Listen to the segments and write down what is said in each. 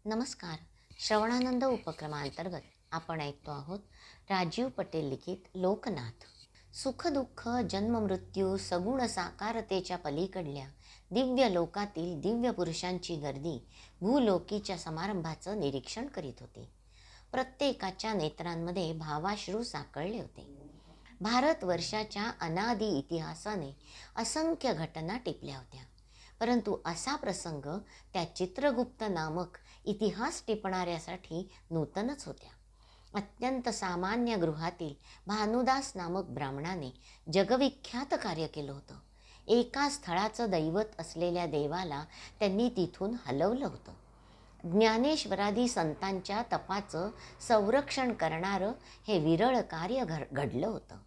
नमस्कार. श्रवणानंद उपक्रमांतर्गत आपण ऐकतो आहोत राजीव पटेल लिखित लोकनाथ. सुखदुःख जन्ममृत्यू सगुण साकारतेच्या पलीकडल्या दिव्य लोकातील दिव्य पुरुषांची गर्दी भूलोकीच्या समारंभाचं निरीक्षण करीत होती. प्रत्येकाच्या नेत्रांमध्ये भावाश्रू साकळले होते. भारतवर्षाच्या अनादी इतिहासाने असंख्य घटना टिपल्या होत्या, परंतु असा प्रसंग त्या चित्रगुप्त नामक इतिहास टिपणाऱ्यासाठी नूतनच होत्या. अत्यंत सामान्य गृहातील भानुदास नामक ब्राह्मणाने जगविख्यात कार्य केलं होतं. एका स्थळाचं दैवत असलेल्या देवाला त्यांनी तिथून हलवलं होतं. ज्ञानेश्वरादी संतांच्या तपाचं संरक्षण करणारं हे विरळ कार्य घडलं होतं.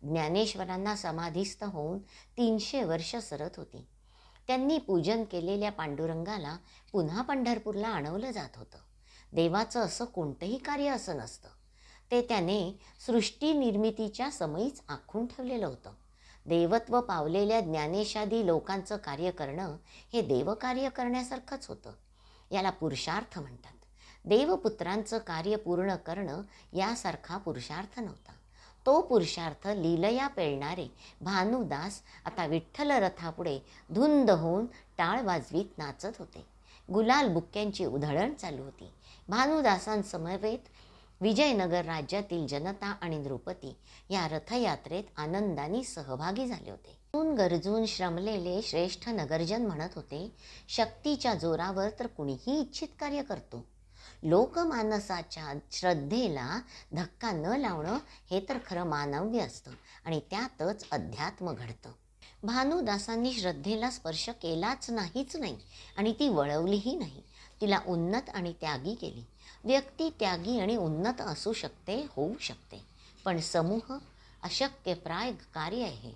ज्ञानेश्वरांना समाधीस्थ होऊन 300 वर्ष सरत होती. त्यांनी पूजन केलेल्या पांडुरंगाला पुन्हा पंढरपूरला आणवलं जात होतं. देवाचं असं कोणतंही कार्य असं नसतं. ते त्याने सृष्टी निर्मितीच्या समयीच आखून ठेवलेलं होतं. देवत्व पावलेल्या ज्ञानेशादी लोकांचं कार्य करणं हे देवकार्य करण्यासारखंच होतं. याला पुरुषार्थ म्हणतात. देवपुत्रांचं कार्य पूर्ण करणं यासारखा पुरुषार्थ नव्हता. तो पुरुषार्थ लीलया पेळणारे भानुदास आता विठ्ठल रथापुढे धुंद होऊन टाळ वाजवीत नाचत होते. गुलाल बुक्क्यांची उधळण चालू होती. भानुदासांसमवेत विजयनगर राज्यातील जनता आणि नृपती या रथयात्रेत आनंदाने सहभागी झाले होते. गरजून श्रमलेले श्रेष्ठ नगरजन म्हणत होते, शक्तीच्या जोरावर तर कुणीही इच्छित कार्य करतो. लोकमानसाच्या श्रद्धेला धक्का न लावणं हे तर खरं मानव्य असतं आणि त्यातच अध्यात्म घडतं. भानुदासांनी श्रद्धेला स्पर्श केलाच नाही आणि ती वळवलीही नाही. तिला उन्नत आणि त्यागी केली. व्यक्ती त्यागी आणि उन्नत असू शकते, होऊ शकते, पण समूह अशक्यप्राय कार्य आहे.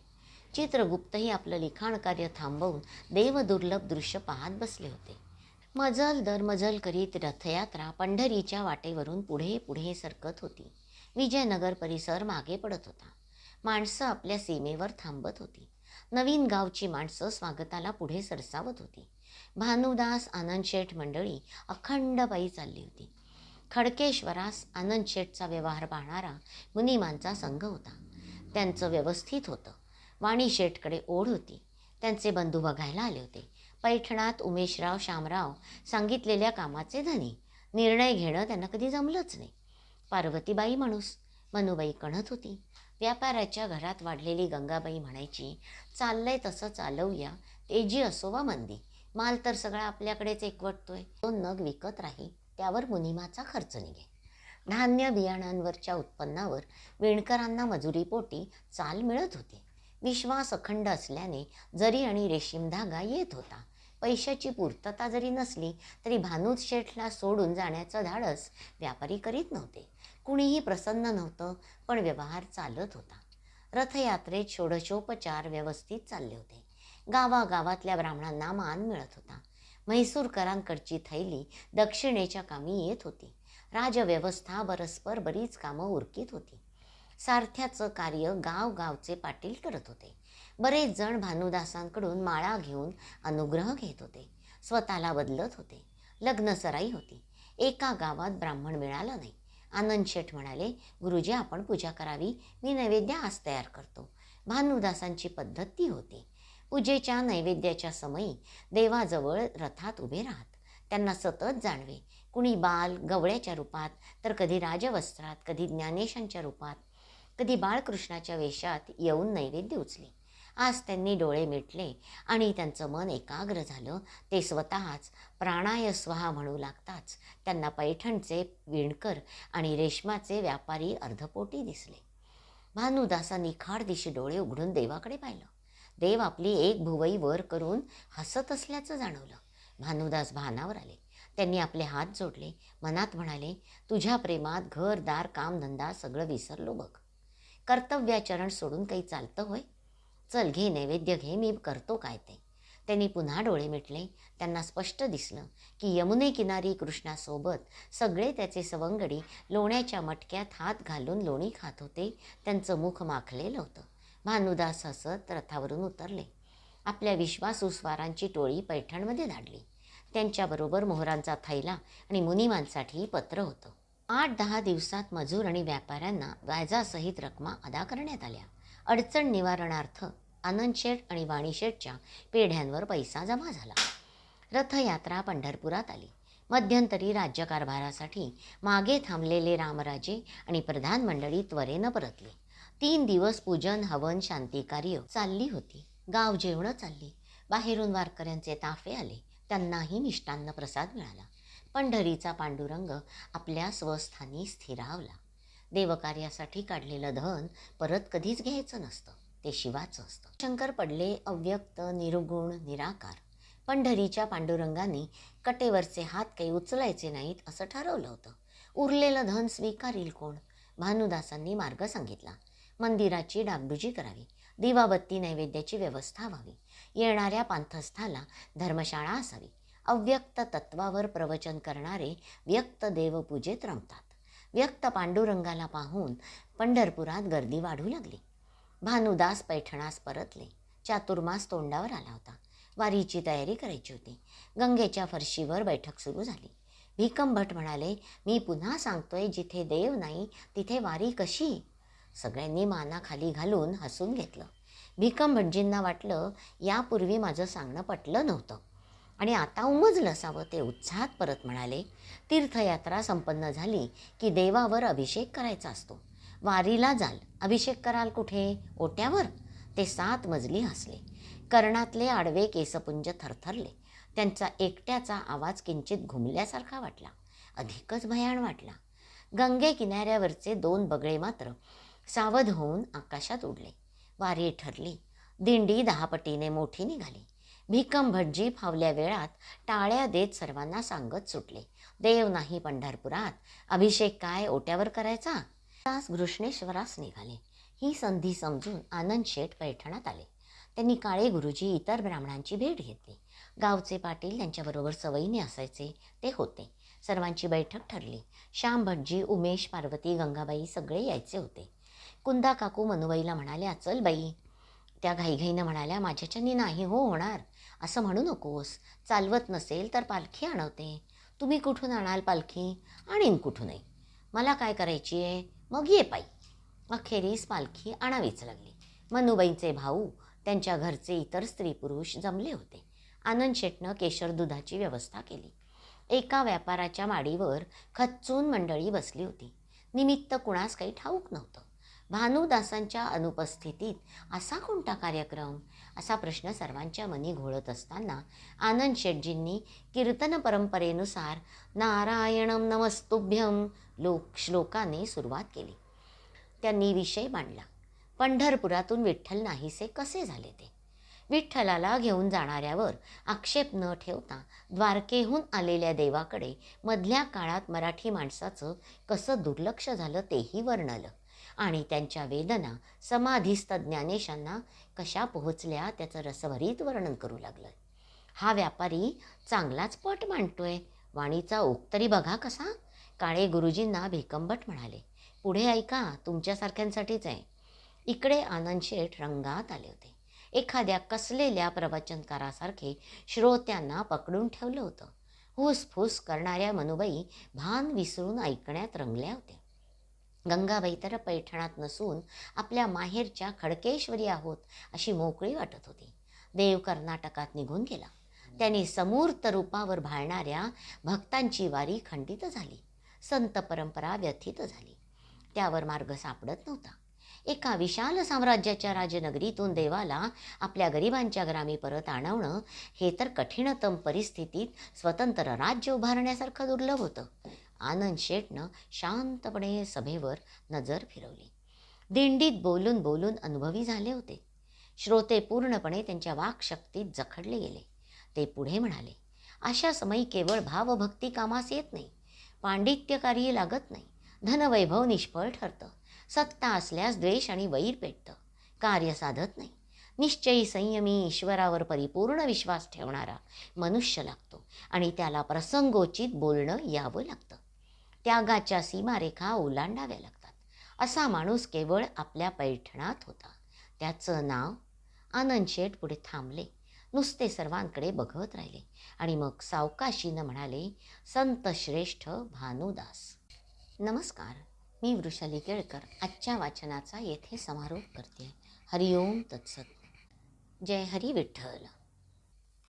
चित्रगुप्तही आपलं लिखाण कार्य थांबवून देवदुर्लभ दृश्य पाहत बसले होते. मजल दर मजल करीत रथयात्रा पंढरीच्या वाटेवरून पुढे पुढे सरकत होती. विजयनगर परिसर मागे पडत होता. माणसं आपल्या सीमेवर थांबत होती. नवीन गावची माणसं स्वागताला पुढे सरसावत होती. भानुदास आनंदशेठ मंडळी अखंड पायी चालली होती. खडकेश्वरास आनंदशेठचा व्यवहार पाहणारा मुनिमांचा संघ होता. त्यांचं व्यवस्थित होतं. वाणीशेठकडे ओढ होती. त्यांचे बंधू बघायला आले होते. पैठणात उमेशराव शामराव सांगितलेल्या कामाचे धनी. निर्णय घेणं त्यांना कधी जमलंच नाही. पार्वतीबाई माणूस मनुबाई कणत होती. व्यापाऱ्याच्या घरात वाढलेली गंगाबाई म्हणायची, चाललंय तसं चालवूया, तेजी असो वा मंदी, माल तर सगळा आपल्याकडेच एकवटतोय, 2 नग विकत राही, त्यावर मुनिमाचा खर्च निघे. धान्य बियाणांवरच्या उत्पन्नावर विणकरांना मजुरीपोटी चाल मिळत होती. विश्वास अखंड असल्याने जरी आणि रेशीम धागा येत होता. पैशाची पूर्तता जरी नसली तरी भानुशेठला सोडून जाण्याचं धाडस व्यापारी करीत नव्हते. कुणीही प्रसन्न नव्हतं, पण व्यवहार चालत होता. रथयात्रेत षोडशोपचार व्यवस्थित चालले होते. गावागावातल्या ब्राह्मणांना मान मिळत होता. म्हैसूरकरांकडची थैली दक्षिणेच्या कामी येत होती. राजव्यवस्था परस्पर बरीच कामं उरकीत होती. सारथ्याचं कार्य गावगावचे पाटील करत होते. बरेच जण भानुदासांकडून माळा घेऊन अनुग्रह घेत होते. स्वतःला बदलत होते. लग्नसराई होती. एका गावात ब्राह्मण मिळाला नाही. आनंदशेठ म्हणाले, गुरुजी आपण पूजा करावी, मी नैवेद्य आज तयार करतो. भानुदासांची पद्धत ती होती. पूजेच्या नैवेद्याच्या समयी देवाजवळ रथात उभे राहत. त्यांना सतत जाणवे. कुणी बाल गवळ्याच्या रूपात, तर कधी राजवस्त्रात, कधी ज्ञानेशांच्या रूपात, कधी बाळकृष्णाच्या वेशात येऊन नैवेद्य उचले. आज त्यांनी डोळे मिटले आणि त्यांचं मन एकाग्र झालं. ते स्वतःच प्राणाय स्वाहा म्हणू लागताच त्यांना पैठणचे विणकर आणि रेशमाचे व्यापारी अर्धपोटी दिसले. भानुदासांनी खाडदिशी डोळे उघडून देवाकडे पाहिलं. देव आपली एक भुवई वर करून हसत असल्याचं जाणवलं. भानुदास भानावर आले. त्यांनी आपले हात जोडले. मनात म्हणाले, तुझ्या प्रेमात घर दार कामधंदा सगळं विसरलो बघ. कर्तव्याचरण सोडून काही चालतं होय? चल घे नैवेद्य घे, मी करतो काय ते. त्यांनी पुन्हा डोळे मिटले. त्यांना स्पष्ट दिसलं की यमुने किनारी कृष्णासोबत सगळे त्याचे सवंगडी लोण्याच्या मटक्यात हात घालून लोणी खात होते. त्यांचं मुख माखलेलं होतं. भानुदास हसत रथावरून उतरले. आपल्या विश्वासू स्वारांची टोळी पैठणमध्ये धाडली. त्यांच्याबरोबर मोहरांचा थैला आणि मुनिमांसाठी पत्र होतं. 8-10 दिवसात मजूर आणि व्यापाऱ्यांना व्याजासहित रकमा अदा करण्यात आल्या. अडचण निवारणार्थ आनंदशेठ आणि वाणीशेठच्या पेढ्यांवर पैसा जमा झाला. रथयात्रा पंढरपुरात आली. मध्यंतरी राज्यकारभारासाठी मागे थांबलेले रामराजे आणि प्रधान मंडळी त्वरेनं परतले. 3 दिवस पूजन, हवन, शांतिकार्य चालली होती. गाव जेवणं चालली. बाहेरून वारकऱ्यांचे ताफे आले. त्यांनाही मिष्टान्न प्रसाद मिळाला. पंढरीचा पांडुरंग आपल्या स्वस्थानी स्थिरावला. देवकार्यासाठी काढलेलं धन परत कधीच घ्यायचं नसतं, ते शिवाचं असतं. शंकर पडले अव्यक्त, निर्गुण, निराकार. पंढरीच्या पांडुरंगाने कटेवरचे हात काही उचलायचे नाहीत असं ठरवलं होतं. उरलेलं धन स्वीकारील कोण? भानुदासांनी मार्ग सांगितला. मंदिराची डागडुजी करावी, दिवाबत्ती नैवेद्याची व्यवस्था व्हावी, येणाऱ्या पांथस्थाला धर्मशाळा असावी. अव्यक्त तत्वावर प्रवचन करणारे व्यक्त देवपूजेत रमतात. व्यक्त पांडुरंगाला पाहून पंढरपुरात गर्दी वाढू लागली. भानुदास पैठणास परतले. चातुर्मास तोंडावर आला होता. वारीची तयारी करायची होती. गंगेच्या फरशीवर बैठक सुरू झाली. भिकमभट म्हणाले, मी पुन्हा सांगतोय, जिथे देव नाही तिथे वारी कशी? सगळ्यांनी माना खाली घालून हसून घेतलं. भिकमभटजींना वाटलं यापूर्वी माझं सांगणं पटलं नव्हतं आणि आता उमजलं असावं. ते उत्साहात परत म्हणाले, तीर्थयात्रा संपन्न झाली की देवावर अभिषेक करायचा असतो. वारीला जाल, अभिषेक कराल कुठे? ओट्यावर? ते 7 मजली हसले. कर्णातले आडवे केसपुंज थरथरले. त्यांचा एकट्याचा आवाज किंचित घुमल्यासारखा वाटला. अधिकच भयाण वाटला. गंगे किनाऱ्यावरचे 2 बगळे मात्र सावध होऊन आकाशात उडले. वारी ठरली. दिंडी 10 पटीने मोठी निघाली. भिकमभटजी फावल्या वेळात टाळ्या देत सर्वांना सांगत सुटले, देव नाही पंढरपुरात, अभिषेक काय ओट्यावर करायचा? तास घृष्णेश्वरास निघाले. ही संधी समजून आनंदशेठ पैठणात आले. त्यांनी काळे गुरुजी इतर ब्राह्मणांची भेट घेतली. गावचे पाटील त्यांच्याबरोबर सवयीने असायचे ते होते. सर्वांची बैठक ठरली. श्यामभटजी, उमेश, पार्वती, गंगाबाई सगळे यायचे होते. कुंदा काकू मनुबाईला म्हणाल्या, चल बाई. त्या घाईघाईनं म्हणाल्या, माझ्याच्यानी नाही हो होणार. असं म्हणू नकोस. चालवत नसेल तर पालखी आणवते. तुम्ही कुठून आणाल पालखी? आणीन कुठूनही. मला काय करायची आहे? मग ये पायी. अखेरीस पालखी आणावीच लागली. मनुबाईंचे भाऊ, त्यांच्या घरचे इतर स्त्री पुरुष जमले होते. आनंदशेठनं केशर दुधाची व्यवस्था केली. एका व्यापाराच्या माडीवर खच्चून मंडळी बसली होती. निमित्त कुणास काही ठाऊक नव्हतं. भानुदासांच्या अनुपस्थितीत असा कोणता कार्यक्रम? असा प्रश्न सर्वांच्या मनी घोळत असताना आनंदशेठजींनी कीर्तन परंपरेनुसार नारायणं नमस्तुभ्यं श्लोकाने सुरुवात केली. त्यांनी विषय मांडला. पंढरपुरातून विठ्ठल नाहीसे कसे झाले ते. विठ्ठलाला घेऊन जाणाऱ्यावर आक्षेप न ठेवता द्वारकेहून आलेल्या देवाकडे मधल्या काळात मराठी माणसाचं कसं दुर्लक्ष झालं तेही वर्णलं आणि त्यांच्या वेदना समाधीस्थ ज्ञानेशांना कशा पोहोचल्या त्याचं रसभरीत वर्णन करू लागलं. हा व्यापारी चांगलाच पट मांडतोय. वाणीचा ओघ तरी बघा कसा. काळे गुरुजींना भिकमभट म्हणाले, पुढे ऐका, तुमच्यासारख्यांसाठीच आहे. इकडे आनंदशेठ रंगात आले होते. एखाद्या कसलेल्या प्रवचनकारासारखे श्रोत्यांना पकडून ठेवलं होतं. हुसफूस करणाऱ्या मनुबाई भान विसरून ऐकण्यात रंगल्या होत्या. गंगाबाई तर पैठणात नसून आपल्या माहेरच्या खडकेश्वरी आहोत अशी मोकळी वाटत होती. देव कर्नाटकात निघून गेला. त्यांनी समूर्त रूपावर भाळणाऱ्या भक्तांची वारी खंडित झाली. संत परंपरा व्यथित झाली. त्यावर मार्ग सापडत नव्हता. एका विशाल साम्राज्याच्या राजनगरीतून देवाला आपल्या गरिबांच्या ग्रामी परत आणवणं हे तर कठीणतम परिस्थितीत स्वतंत्र राज्य उभारण्यासारखं दुर्लभ होतं. आनंदशेठनं शांतपणे सभेवर नजर फिरवली. दिंडीत बोलून बोलून अनुभवी झाले होते. श्रोते पूर्णपणे त्यांच्या वाक्शक्तीत जखडले गेले. ते पुढे म्हणाले, अशा समयी केवळ भावभक्ती कामास येत नाही. पांडित्यकार्य लागत नाही. धनवैभव निष्फळ ठरतं. सत्ता असल्यास द्वेष आणि वैर पेटतं. कार्य साधत नाही. निश्चयी संयमी ईश्वरावर परिपूर्ण विश्वास ठेवणारा मनुष्य लागतो आणि त्याला प्रसंगोचित बोलणं यावं लागतं. त्यागाच्या सीमारेखा ओलांडाव्या लागतात. असा माणूस केवळ आपल्या पैठणात होता. त्याचं नाव. आनंदशेठ पुढे थांबले. नुसते सर्वांकडे बघत राहिले आणि मग सावकाशीनं म्हणाले, संत श्रेष्ठ भानुदास. नमस्कार, मी वृषाली केळकर आजच्या वाचनाचा येथे समारोप करते. हरिओम तत्सत. जय हरी विठ्ठल.